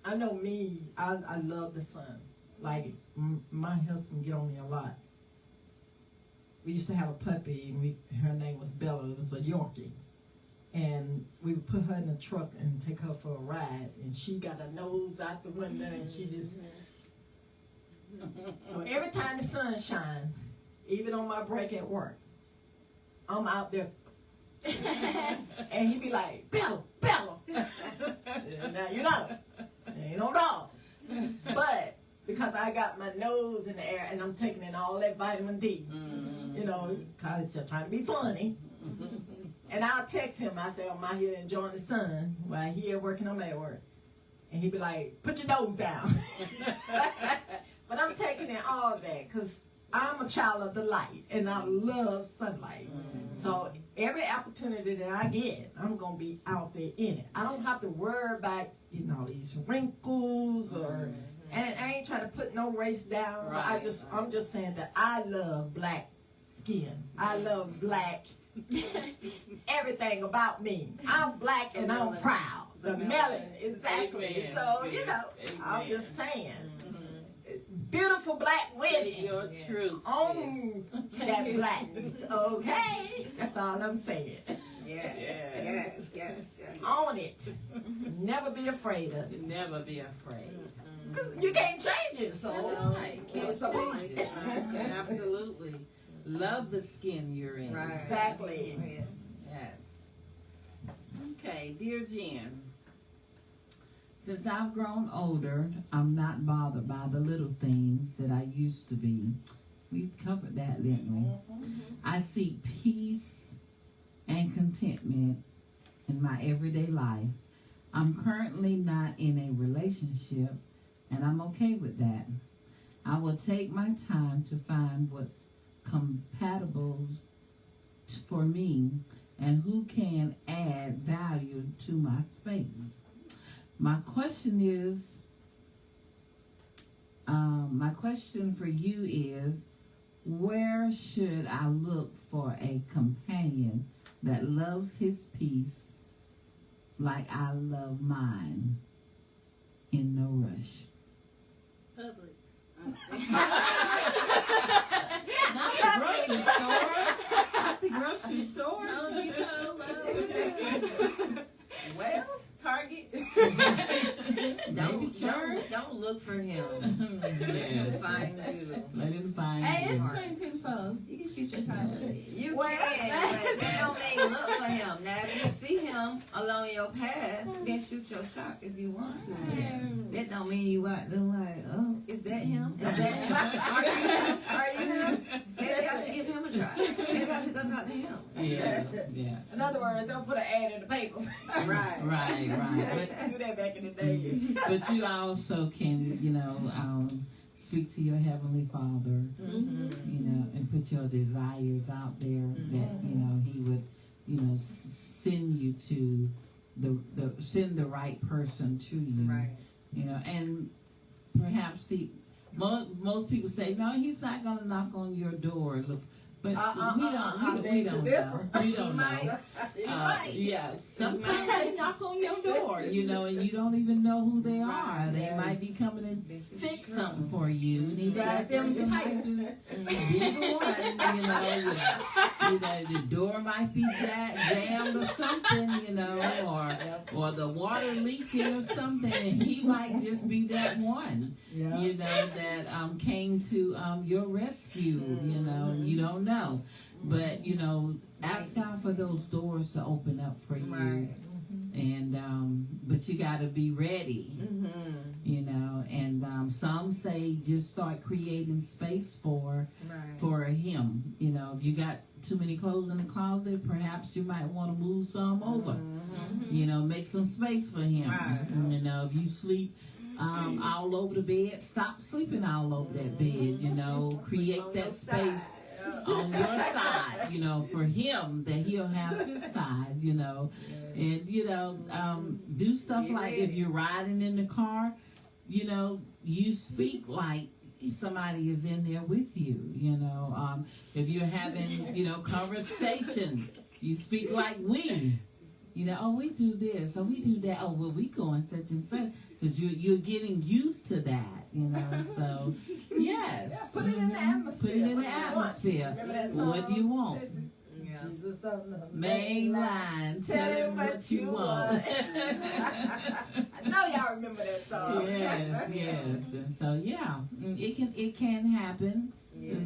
I know me, I love the sun. Like, my husband get on me a lot. We used to have a puppy, and her name was Bella. It was a Yorkie. And we would put her in the truck and take her for a ride, and she got her nose out the window, and she just... So every time the sun shines, even on my break at work, I'm out there. And he be like, Bella. Now, ain't no dog. But because I got my nose in the air and I'm taking in all that vitamin D, because he's trying to be funny. And I'll text him, I say, I'm out here enjoying the sun while he at work and I'm at work. And he be like, put your nose down. But I'm taking in all that because I'm a child of the light and I love sunlight. So every opportunity that I get, I'm going to be out there in it. I don't have to worry about, these wrinkles or, and I ain't trying to put no race down. But I'm just saying that I love black skin. I love black everything about me. I'm black and I'm proud. The melon, exactly. Amen, So, sis. you know, I'm Amen. just saying. Beautiful black Say women your truth. own that blackness, okay? That's all I'm saying. Yes, Yes. yes, yes, yes. Own it. Never be afraid of it. Never be afraid. Because you can't change it, so what's the point? Absolutely. Love the skin you're in. Right. Exactly. Yes. Yes. Okay, dear Jen. Since I've grown older, I'm not bothered by the little things that I used to be. We covered that, didn't we? I seek peace and contentment in my everyday life. I'm currently not in a relationship, and I'm okay with that. I will take my time to find what's compatible for me and who can add value to my space. My question for you is, where should I look for a companion that loves his peace like I love mine? In no rush. Publix. Not the grocery store. Not the grocery store. Home Depot, Lowe's, Well, Target. Don't look for him. Yes. Find you. Let him find Hey, you. it's 2024. You can shoot your shot. You Well- can, but that don't mean look for him. Now, if you see him along your path, then shoot your shot if you want to. That don't mean you out there like, oh, Is that him? Is that him? Are you him? Maybe I should give him a try. Maybe I should go talk to him. Yeah, yeah. in other words, don't put an ad in the paper. Right. Right, right. Do that back in the day. But you also can, speak to your Heavenly Father, and put your desires out there that, He would, send you to send the right person to you. Right. And perhaps most people say, no, He's not going to knock on your door. Look, but we don't know. We don't know. Yeah, sometimes they knock on your door, and you don't even know who they are. They might be coming and fix something for you. And he just Them might pipes. just be the one, the door might be jammed or something, or the water leaking or something, and he might just be that one, that came to your rescue, and you don't know. But, ask God for those doors to open up for you. Right. And, but you got to be ready, and some say just start creating space for him. If you got too many clothes in the closet, perhaps you might want to move some over, make some space for him. Right. If you sleep all over the bed, stop sleeping all over that bed, create that space on your side, for him, that he'll have his side, and do stuff like if you're riding in the car, you speak like somebody is in there with you, if you're having, conversation, you speak like we. Oh, we do this, oh, we do that, oh, well, we going such and such, because you're getting used to that, so, yes. Yeah, put it in the atmosphere. Put it in the What you want. atmosphere. Remember that What do you song, want? sister? Yeah. Jesus on the Main line, tell him what you want. I know y'all remember that song. Yes. And so, it can happen. Yes.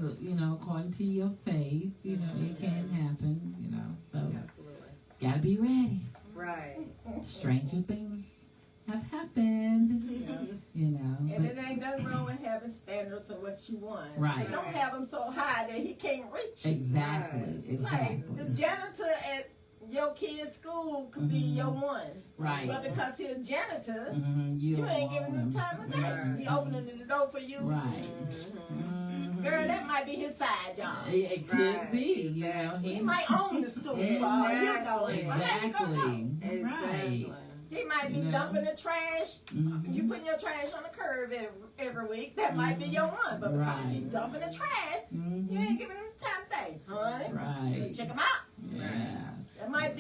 According to your faith, it can happen, so Absolutely. gotta be ready. Right. Stranger things have happened, And but it ain't nothing wrong with having standards of what you want. Right. But don't have them so high that he can't reach you. exactly. Like the janitor at your kid's school could be your one. Right. But because he's a janitor, You you don't ain't want giving him time of day. Right. He opening the door for you. Right. Girl, that might be his side job. It could Right. be, He might own the school for all you know. Exactly. How you gonna know? Exactly. Exactly. He might be Yeah. dumping the trash. You putting your trash on the curb every week. That might be your one. But because Right. he's dumping the trash, you ain't giving him time of day. Honey, Right. check him out.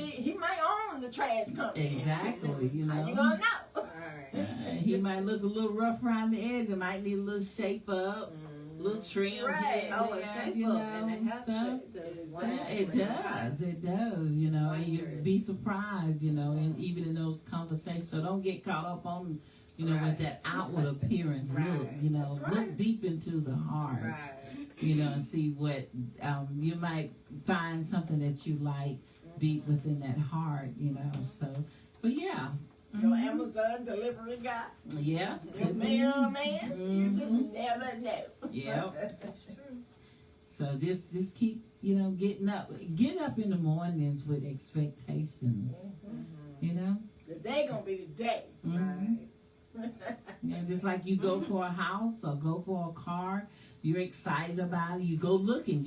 he might own the trash company. Exactly, you How you know. gonna know? He might look a little rough around the edge. It might need a little shape up, a little trim. Right. here Oh, and a there, shape you up know, and it has stuff. Yeah, it does, you know, and you'd be surprised, you know, and even in those conversations. So don't get caught up on, you know, with Right. that outward appearance look, Right. you know, That's right. look deep into the heart, Right. you know, and see what, you might find something that you like deep within that heart, you know, so, but yeah. Your Amazon delivery guy, Yeah. your mailman, you just Mhm. never know. Yep. So just keep, you know, getting up in the mornings with expectations, you know. The day gonna be the day. Mhm. Yeah, just like you go for a house or go for a car, you're excited about it. You go looking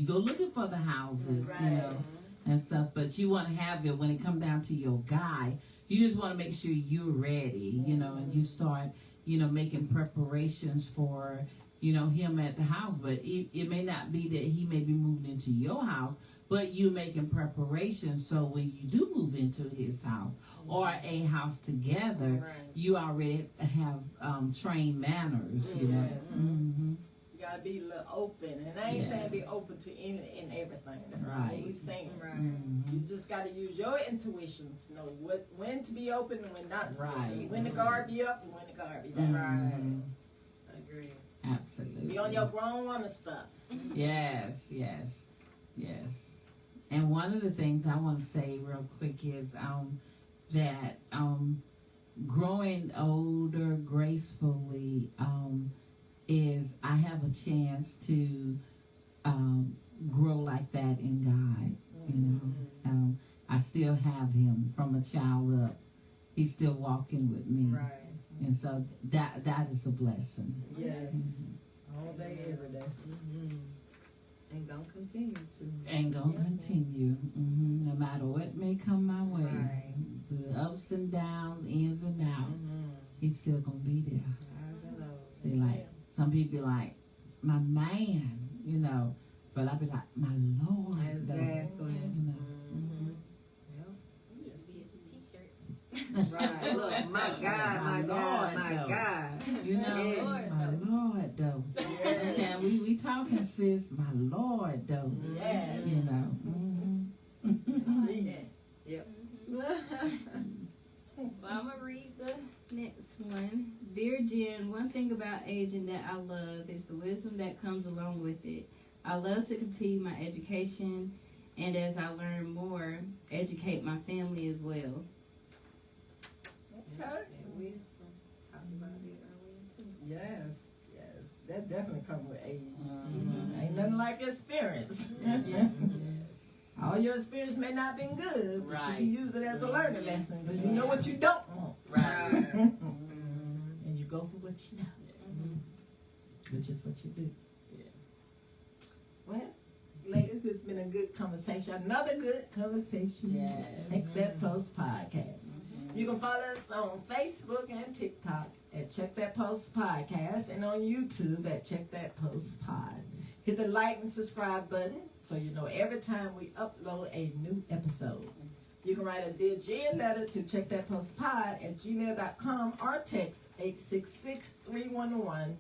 for the houses, you know, and stuff. But you want to have it when it come down to your guy. You just want to make sure you're ready, you know, and you start, you know, making preparations for, you know, him at the house. But it may not be that he may be moving into your house, but you making preparations so when you do move into his house or a house together, you already have trained manners, you know. Yes. Mm-hmm. You gotta be a little open, and I ain't saying be open to any and everything. That's not what we saying. Mm-hmm. You just gotta use your intuition to know when to be open and when not. To Right. Be open. When the guard be up and when the guard be down. Mhm. Agree. Absolutely. Be on your grown woman stuff. Yes. And one of the things I want to say real quick is that growing older gracefully is I have a chance to grow like that in God. You know, I still have Him from a child up. He's still walking with me, and so that is a blessing. Yes. All day, every day. And gonna continue to. And gonna continue, no matter what may come my way, Right. the ups and downs, ins and outs, He's still gonna be there. See, like some people be like, my man, you know, but I be like, my Lord, though, Exactly. you know. Right. Look, my God, my God, my Lord, God. You know, Yeah. my Lord, though. Okay, we talking, sis, my Lord, though. Yeah. You know. Well, I'm gonna read the next one. Dear Jen, one thing about aging that I love is the wisdom that comes along with it. I love to continue my education, and as I learn more, educate my family as well. Okay. Yes. That definitely comes with age. Ain't nothing like experience. All your experience may not been good, but Right. you can use it as a learning lesson because you know what you don't want. Right. And you go for what you know, which is what you do. Yeah. Well, ladies, it's been a good conversation. Another good conversation. Yes. Except Post Podcast. You can follow us on Facebook and TikTok at Check That Post Podcast and on YouTube at Check That Post Pod. Hit the like and subscribe button so you know every time we upload a new episode. You can write a Dear Jen letter to checkthatpostpod@gmail.com or text 866-311-2251.